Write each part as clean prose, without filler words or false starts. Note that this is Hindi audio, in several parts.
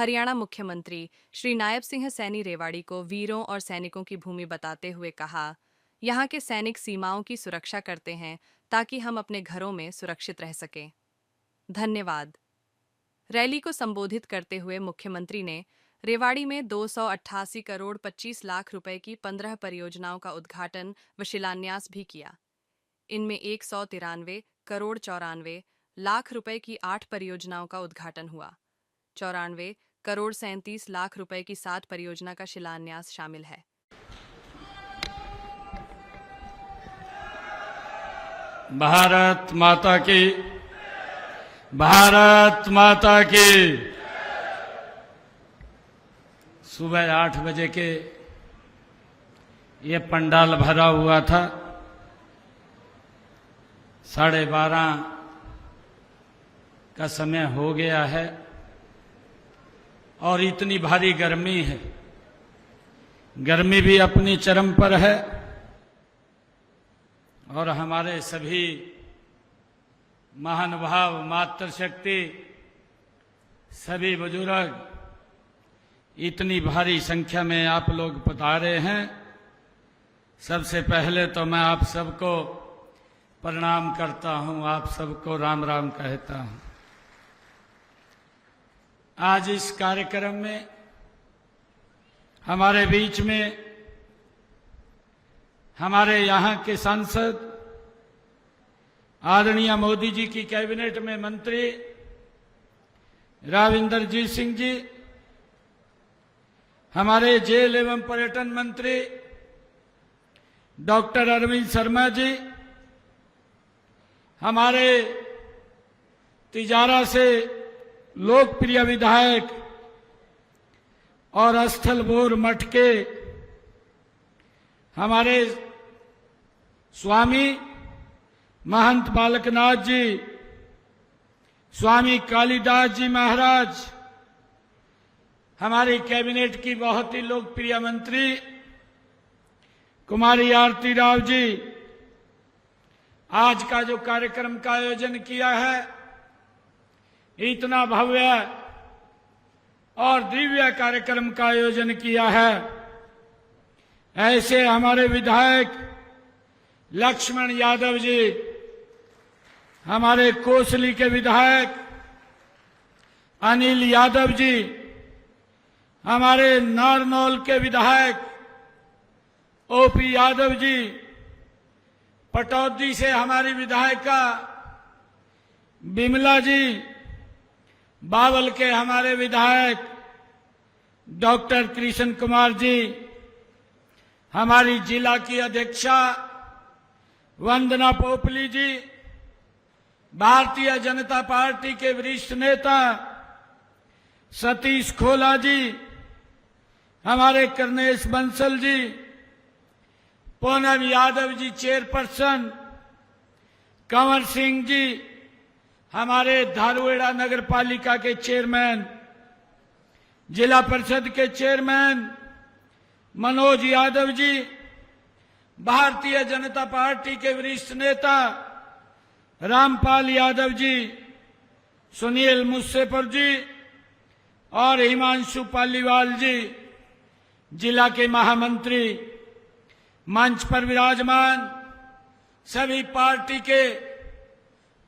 हरियाणा मुख्यमंत्री श्री नायब सिंह सैनी रेवाड़ी को वीरों और सैनिकों की भूमि बताते हुए कहा, यहाँ के सैनिक सीमाओं की सुरक्षा करते हैं ताकि हम अपने घरों में सुरक्षित रह सकें। धन्यवाद। रैली को संबोधित करते हुए मुख्यमंत्री ने रेवाड़ी में 288 करोड़ 25 लाख रुपए की 15 परियोजनाओं का उद्घाटन व शिलान्यास भी किया। इनमें 193 करोड़ 94 लाख रुपए की 8 परियोजनाओं का उद्घाटन हुआ। 94 करोड़ 37 लाख रुपए की 7 परियोजना का शिलान्यास शामिल है। भारत माता की, भारत माता की। सुबह 8 बजे के ये पंडाल भरा हुआ था। 12:30 का समय हो गया है और इतनी भारी गर्मी है। गर्मी भी अपनी चरम पर है और हमारे सभी महानुभाव, मातृशक्ति, सभी बुजुर्ग इतनी भारी संख्या में आप लोग पधारे हैं। सबसे पहले तो मैं आप सबको प्रणाम करता हूं, आप सबको राम राम कहता हूं। आज इस कार्यक्रम में हमारे बीच में हमारे यहाँ के सांसद आदरणीय मोदी जी की कैबिनेट में मंत्री राव इंदरजीत सिंह जी, हमारे जेल एवं पर्यटन मंत्री डॉक्टर अरविंद शर्मा जी, हमारे तिजारा से लोकप्रिय विधायक और स्थलभोर मठ के हमारे स्वामी महंत बालकनाथ जी, स्वामी कालिदास जी महाराज, हमारी कैबिनेट की बहुत ही लोकप्रिय मंत्री कुमारी आरती राव जी, आज का जो कार्यक्रम का आयोजन किया है, इतना भव्य और दिव्य कार्यक्रम का आयोजन किया है, ऐसे हमारे विधायक लक्ष्मण यादव जी, हमारे कोसली के विधायक अनिल यादव जी, हमारे नारनौल के विधायक ओपी यादव जी, पटौदी से हमारी विधायिका बिमला जी, बावल के हमारे विधायक डॉक्टर कृष्ण कुमार जी, हमारी जिला की अध्यक्षा वंदना पोपली जी, भारतीय जनता पार्टी के वरिष्ठ नेता सतीश खोला जी, हमारे करनेश बंसल जी, पूनम यादव जी चेयरपर्सन, कंवर सिंह जी, हमारे धारुएड़ा नगर पालिका के चेयरमैन, जिला परिषद के चेयरमैन मनोज यादव जी, भारतीय जनता पार्टी के वरिष्ठ नेता रामपाल यादव जी, सुनील मुस्सेपर जी और हिमांशु पालीवाल जी, जिला के महामंत्री, मंच पर विराजमान सभी पार्टी के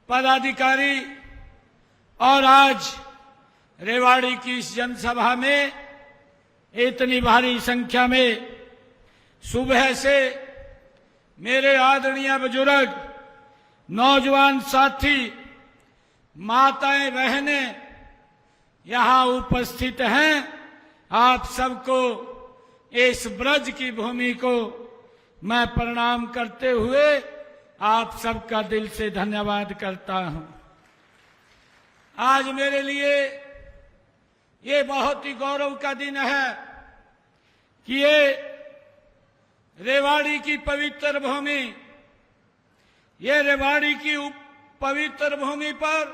पदाधिकारी और आज रेवाड़ी की इस जनसभा में इतनी भारी संख्या में सुबह से मेरे आदरणीय बुजुर्ग, नौजवान साथी, माताएं, बहनें यहां उपस्थित हैं। आप सबको इस ब्रज की भूमि को मैं प्रणाम करते हुए आप सबका दिल से धन्यवाद करता हूं। आज मेरे लिए ये बहुत ही गौरव का दिन है कि ये रेवाड़ी की पवित्र भूमि, ये रेवाड़ी की पवित्र भूमि पर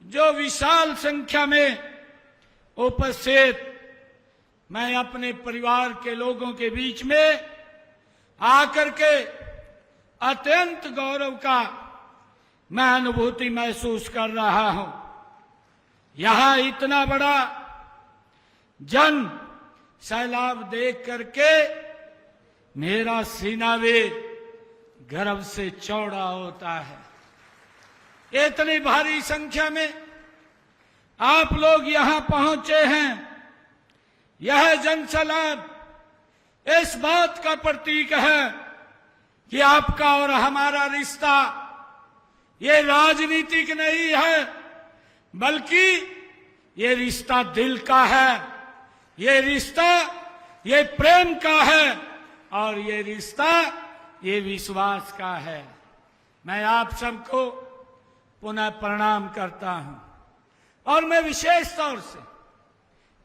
जो विशाल संख्या में उपस्थित मैं अपने परिवार के लोगों के बीच में आकर के अत्यंत गौरव का मैं अनुभूति महसूस कर रहा हूं। यहां इतना बड़ा जन सैलाब देख करके मेरा सीना भी गर्व से चौड़ा होता है। इतनी भारी संख्या में आप लोग यहां पहुंचे हैं। यह जनसैलाब इस बात का प्रतीक है कि आपका और हमारा रिश्ता ये राजनीतिक नहीं है, बल्कि ये रिश्ता दिल का है, ये रिश्ता ये प्रेम का है और ये रिश्ता ये विश्वास का है। मैं आप सबको पुनः प्रणाम करता हूं और मैं विशेष तौर से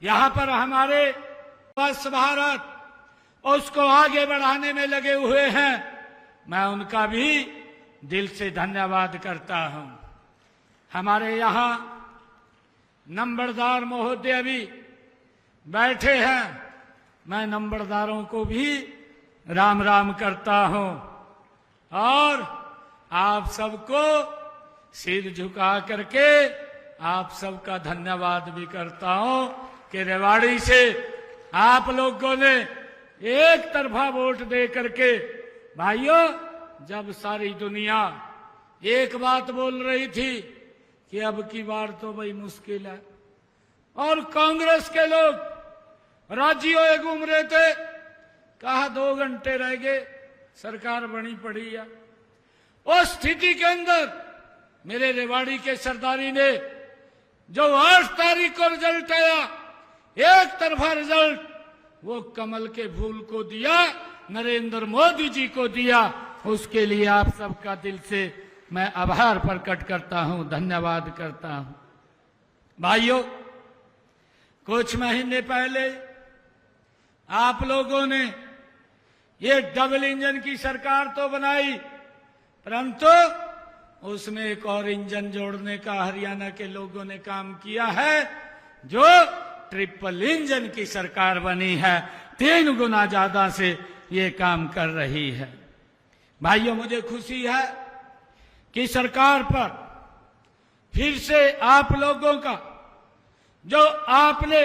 यहां पर हमारे स्वच्छ भारत उसको आगे बढ़ाने में लगे हुए हैं, मैं उनका भी दिल से धन्यवाद करता हूं। हमारे यहां नंबरदार महोदय भी बैठे हैं, मैं नंबरदारों को भी राम राम करता हूं और आप सबको सिर झुका करके आप सबका धन्यवाद भी करता हूं कि रेवाड़ी से आप लोगों ने एक तरफा वोट दे करके, भाइयों, जब सारी दुनिया एक बात बोल रही थी कि अब की बार तो भाई मुश्किल है, और कांग्रेस के लोग राज्यों में घूम रहे थे, कहा 2 घंटे रह गए सरकार बनी पड़ी है। उस स्थिति के अंदर मेरे रेवाड़ी के सरदारी ने जो 8 तारीख को रिजल्ट आया, एक तरफा रिजल्ट, वो कमल के फूल को दिया, नरेंद्र मोदी जी को दिया। उसके लिए आप सबका दिल से मैं आभार प्रकट करता हूं, धन्यवाद करता हूं। भाइयों, कुछ महीने पहले आप लोगों ने ये डबल इंजन की सरकार तो बनाई, परंतु उसमें एक और इंजन जोड़ने का हरियाणा के लोगों ने काम किया है, जो ट्रिपल इंजन की सरकार बनी है। 3 गुना ज्यादा से ये काम कर रही है। भाइयों, मुझे खुशी है कि सरकार पर फिर से आप लोगों का जो आपने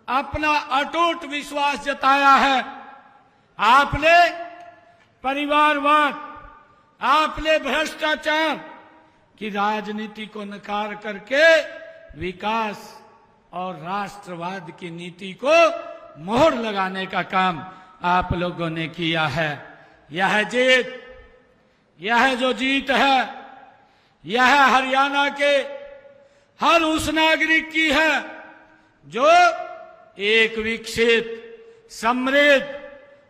अपना अटूट विश्वास जताया है, आपने परिवारवाद, आपने भ्रष्टाचार की राजनीति को नकार करके विकास और राष्ट्रवाद की नीति को मोहर लगाने का काम आप लोगों ने किया है। यह जो जीत है, यह हरियाणा के हर उस नागरिक की है जो एक विकसित, समृद्ध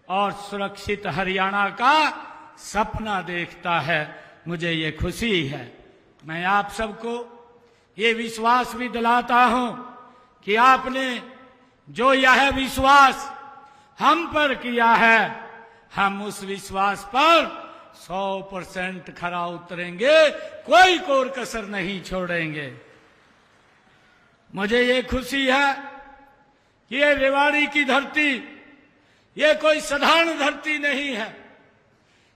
और सुरक्षित हरियाणा का सपना देखता है। मुझे ये खुशी है। मैं आप सबको ये विश्वास भी दिलाता हूं कि आपने जो यह विश्वास हम पर किया है, हम उस विश्वास पर 100% खरा उतरेंगे, कोई कोर कसर नहीं छोड़ेंगे। मुझे ये खुशी है कि ये रेवाड़ी की धरती ये कोई साधारण धरती नहीं है,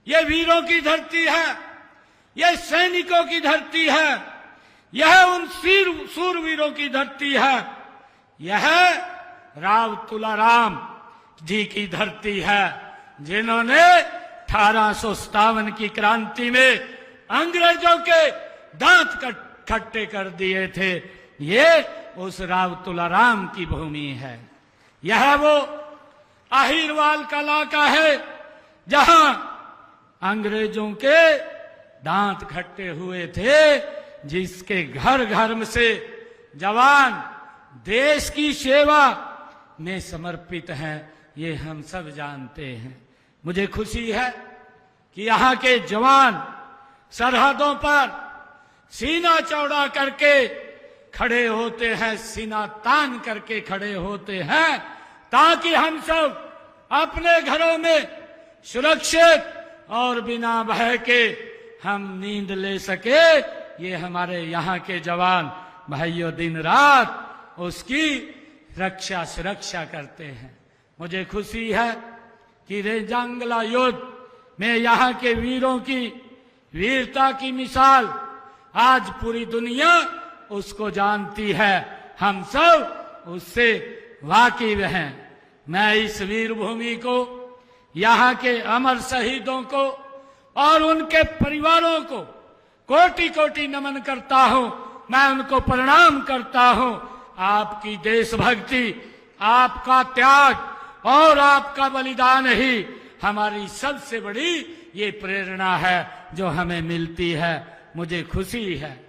ये वीरों की धरती है, ये सैनिकों की धरती है, यह उन सूरवीरों की धरती है, यह राव तुलाराम जी की धरती है, जिन्होंने 1857 की क्रांति में अंग्रेजों के दांत खट्टे कर दिए थे। ये उस राव तुलाराम की भूमि है। यह वो अहिरवाल का इलाका है जहां अंग्रेजों के दांत खट्टे हुए थे, जिसके घर घर से जवान देश की सेवा में समर्पित हैं, ये हम सब जानते हैं। मुझे खुशी है कि यहाँ के जवान सरहदों पर सीना चौड़ा करके खड़े होते हैं, सीना तान करके खड़े होते हैं, ताकि हम सब अपने घरों में सुरक्षित और बिना भय के हम नींद ले सके। ये हमारे यहाँ के जवान भाइयों दिन रात उसकी रक्षा सुरक्षा करते हैं। मुझे खुशी है कि रेंजांगला युद्ध में यहाँ के वीरों की वीरता की मिसाल आज पूरी दुनिया उसको जानती है। हम सब उससे वाकिफ हैं। मैं इस वीर भूमि को, यहाँ के अमर शहीदों को और उनके परिवारों को कोटि कोटि नमन करता हूं। मैं उनको प्रणाम करता हूं। आपकी देशभक्ति, आपका त्याग और आपका बलिदान ही हमारी सबसे बड़ी ये प्रेरणा है जो हमें मिलती है। मुझे खुशी है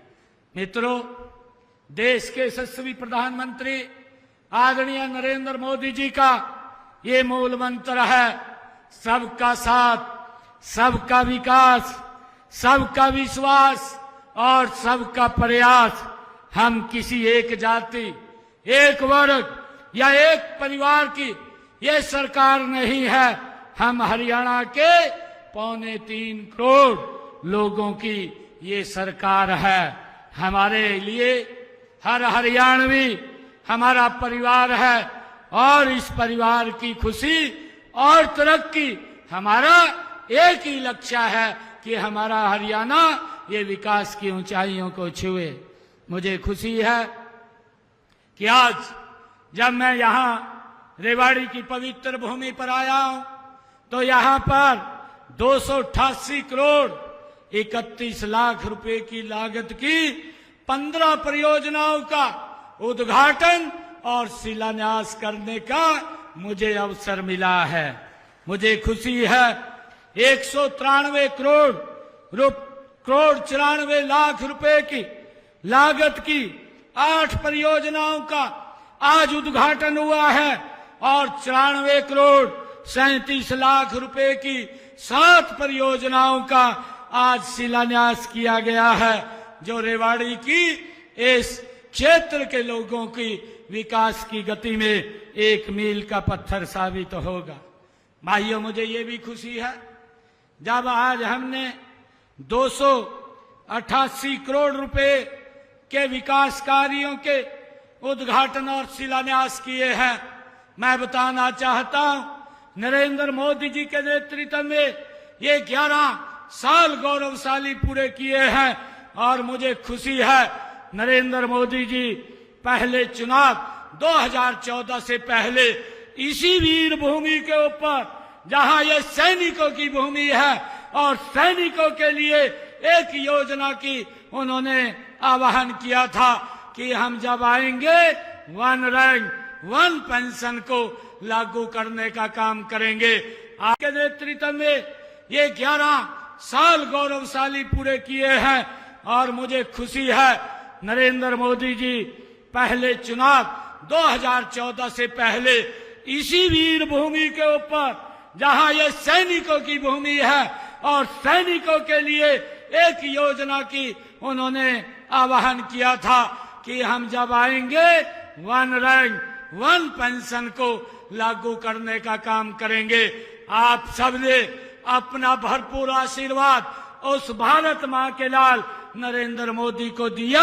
मित्रों, देश के यशस्वी प्रधानमंत्री आदरणीय नरेंद्र मोदी जी का ये मूल मंत्र है, सबका साथ, सबका विकास, सबका विश्वास और सबका प्रयास। हम किसी एक जाति, एक वर्ग या एक परिवार की ये सरकार नहीं है। हम हरियाणा के 3.25 करोड़ लोगों की ये सरकार है। हमारे लिए हर हरियाणवी हमारा परिवार है और इस परिवार की खुशी और तरक्की हमारा एक ही लक्ष्य है कि हमारा हरियाणा ये विकास की ऊंचाइयों को छुए। मुझे खुशी है कि आज जब मैं यहाँ रेवाड़ी की पवित्र भूमि पर आया हूं तो यहाँ पर 288 करोड़ 31 लाख रुपए की लागत की 15 परियोजनाओं का उद्घाटन और शिलान्यास करने का मुझे अवसर मिला है। मुझे खुशी है 193 करोड़ 94 लाख रुपए की लागत की 8 परियोजनाओं का आज उद्घाटन हुआ है और 94 करोड़ 37 लाख रुपए की 7 परियोजनाओं का आज शिलान्यास किया गया है, जो रेवाड़ी की इस क्षेत्र के लोगों की विकास की गति में एक मील का पत्थर साबित होगा। भाइयों, मुझे ये भी खुशी है जब आज हमने 288 करोड़ रुपए के विकास कार्यों के उद्घाटन और शिलान्यास किए हैं। मैं बताना चाहता हूं, नरेंद्र मोदी जी के नेतृत्व में ये 11 साल गौरवशाली पूरे किए हैं और मुझे खुशी है नरेंद्र मोदी जी पहले चुनाव 2014 से पहले इसी वीर भूमि के ऊपर, जहां ये सैनिकों की भूमि है और सैनिकों के लिए एक योजना की उन्होंने आह्वान किया था कि हम जब आएंगे 1 रैंक 1 पेंशन को लागू करने का काम करेंगे। आपके नेतृत्व में ये 11 साल गौरवशाली पूरे किए हैं और मुझे खुशी है नरेंद्र मोदी जी पहले चुनाव 2014 से पहले इसी वीर भूमि के ऊपर, जहां ये सैनिकों की भूमि है और सैनिकों के लिए एक योजना की उन्होंने आह्वान किया था कि हम जब आएंगे 1 रैंक 1 पेंशन को लागू करने का काम करेंगे। आप सबने अपना भरपूर आशीर्वाद उस भारत मां के लाल नरेंद्र मोदी को दिया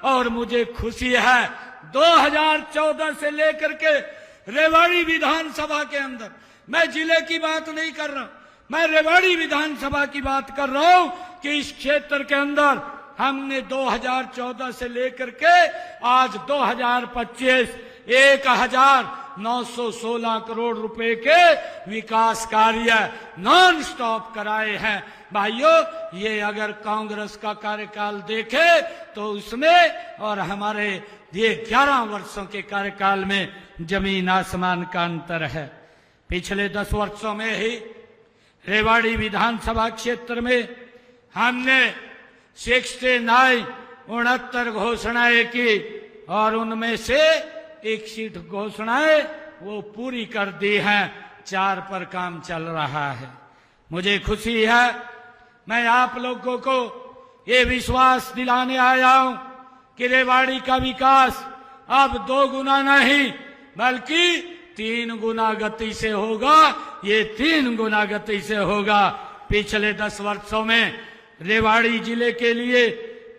और मुझे खुशी है 2014 से लेकर के रेवाड़ी विधानसभा के अंदर, मैं जिले की बात नहीं कर रहा, मैं रेवाड़ी विधानसभा की बात कर रहा हूं कि इस क्षेत्र के अंदर हमने 2014 से लेकर के आज 2025 1916 करोड़ रुपए के विकास कार्य नॉन स्टॉप कराए हैं। भाइयों, ये अगर कांग्रेस का कार्यकाल देखे तो उसमें और हमारे ये 11 वर्षों के कार्यकाल में जमीन आसमान का अंतर है। पिछले 10 वर्षों में ही रेवाड़ी विधानसभा क्षेत्र में हमने 69 घोषणाएं की और उनमें से 61 घोषणाएं वो पूरी कर दी हैं, 4 पर काम चल रहा है। मुझे खुशी है, मैं आप लोगों को ये विश्वास दिलाने आया हूं कि रेवाड़ी का विकास अब 2 गुना नहीं बल्कि 3 गुना गति से होगा। ये 3 गुना गति से होगा। पिछले 10 वर्षों में रेवाड़ी जिले के लिए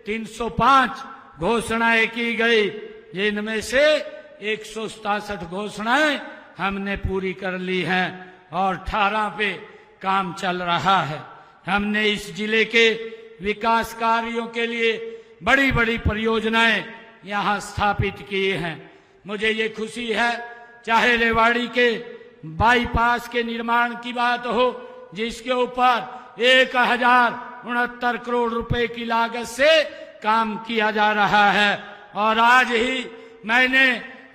305 घोषणाएं की गई, जिनमें से 167 घोषणाएं हमने पूरी कर ली हैं और 18 पे काम चल रहा है। हमने इस जिले के विकास कार्यों के लिए बड़ी बड़ी परियोजनाएं यहां स्थापित की हैं। मुझे ये खुशी है चाहे रेवाड़ी के बाईपास के निर्माण की बात हो, जिसके ऊपर 1069 करोड़ रुपए की लागत से काम किया जा रहा है। और आज ही मैंने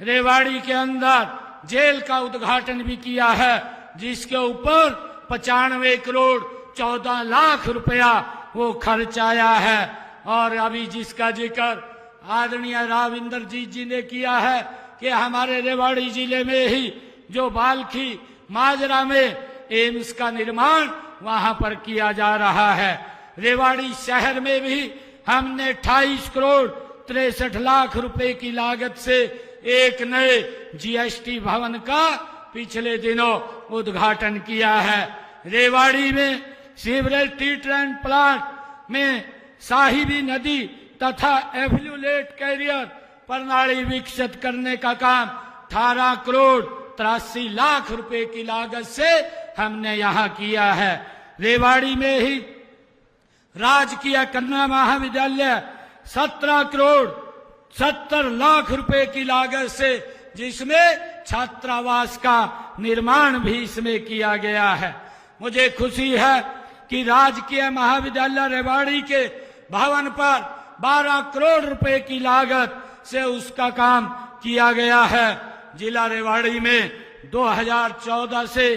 रेवाड़ी के अंदर जेल का उद्घाटन भी किया है, जिसके ऊपर 95 करोड़ 14 लाख रुपया वो खर्च आया है। और अभी जिसका जिक्र आदरणीय राव इंद्रजीत जी ने किया है कि हमारे रेवाड़ी जिले में ही जो बाल्खी माजरा में एम्स का निर्माण वहां पर किया जा रहा है। रेवाड़ी शहर में भी हमने 28 करोड़ 63 लाख रुपए की लागत से एक नए जीएसटी भवन का पिछले दिनों उद्घाटन किया है। रेवाड़ी में सीवरेज ट्रीटमेंट प्लांट में साहिबी नदी तथा एफ्लुएट कैरियर प्रणाली विकसित करने का काम 18 करोड़ 83 लाख रुपए की लागत से हमने यहाँ किया है। रेवाड़ी में ही राजकीय कन्या महाविद्यालय 17 करोड़ 70 लाख रुपए की लागत से, जिसमें छात्रावास का निर्माण भी इसमें किया गया है। मुझे खुशी है कि राजकीय महाविद्यालय रेवाड़ी के भवन पर 12 करोड़ रुपए की लागत से उसका काम किया गया है। जिला रेवाड़ी में 2014 से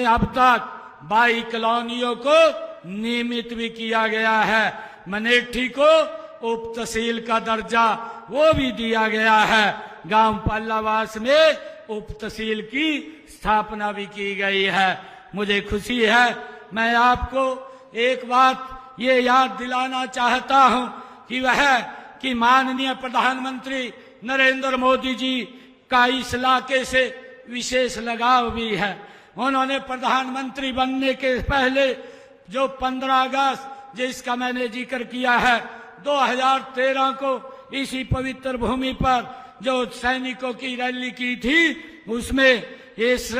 अब तक 22 कॉलोनियों को नियमित भी किया गया है। मनेठी को उप तहसील का दर्जा वो भी दिया गया है। गांव पल्लावास में उप तहसील की स्थापना भी की गई है। मुझे खुशी है। मैं आपको एक बात ये याद दिलाना चाहता हूं कि माननीय प्रधानमंत्री नरेंद्र मोदी जी का इस इलाके से विशेष लगाव भी है। उन्होंने प्रधानमंत्री बनने के पहले जो 15 अगस्त जिसका मैंने जिक्र किया है 2013 को इसी पवित्र भूमि पर जो सैनिकों की रैली की थी, उसमें इस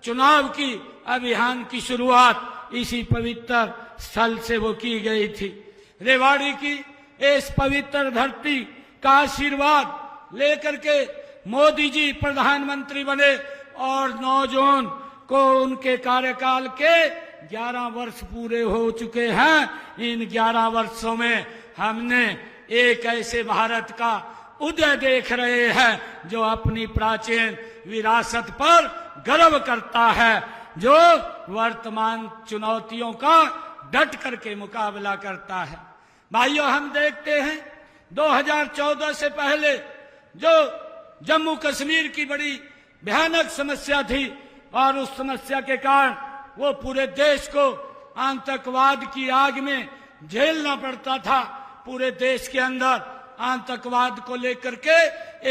चुनाव की अभियान की शुरुआत इसी पवित्र स्थल से वो की गई थी। रेवाड़ी की इस पवित्र धरती का आशीर्वाद लेकर के मोदी जी प्रधानमंत्री बने और 9 जून को उनके कार्यकाल के 11 वर्ष पूरे हो चुके हैं। इन 11 वर्षों में हमने एक ऐसे भारत का उदय देख रहे हैं जो अपनी प्राचीन विरासत पर गर्व करता है, जो वर्तमान चुनौतियों का डट करके मुकाबला करता है। भाइयों, हम देखते हैं 2014 से पहले जो जम्मू कश्मीर की बड़ी भयानक समस्या थी और उस समस्या के कारण वो पूरे देश को आतंकवाद की आग में झेलना पड़ता था। पूरे देश के अंदर आतंकवाद को लेकर के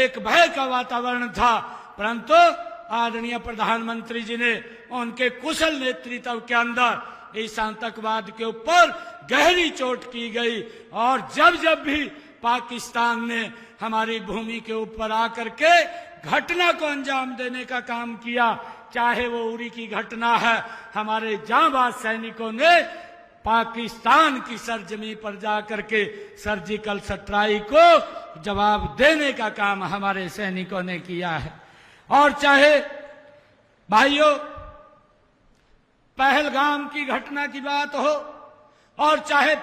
एक भय का वातावरण था, परंतु आदरणीय प्रधानमंत्री जी ने उनके कुशल नेतृत्व के अंदर इस आतंकवाद के ऊपर गहरी चोट की गई। और जब जब भी पाकिस्तान ने हमारी भूमि के ऊपर आकर के घटना को अंजाम देने का काम किया, चाहे वो उरी की घटना है, हमारे जांबाज सैनिकों ने पाकिस्तान की सरजमी पर जाकर के सर्जिकल स्ट्राइक को जवाब देने का काम हमारे सैनिकों ने किया है। और चाहे भाइयों पहलगाम की घटना की बात हो और चाहे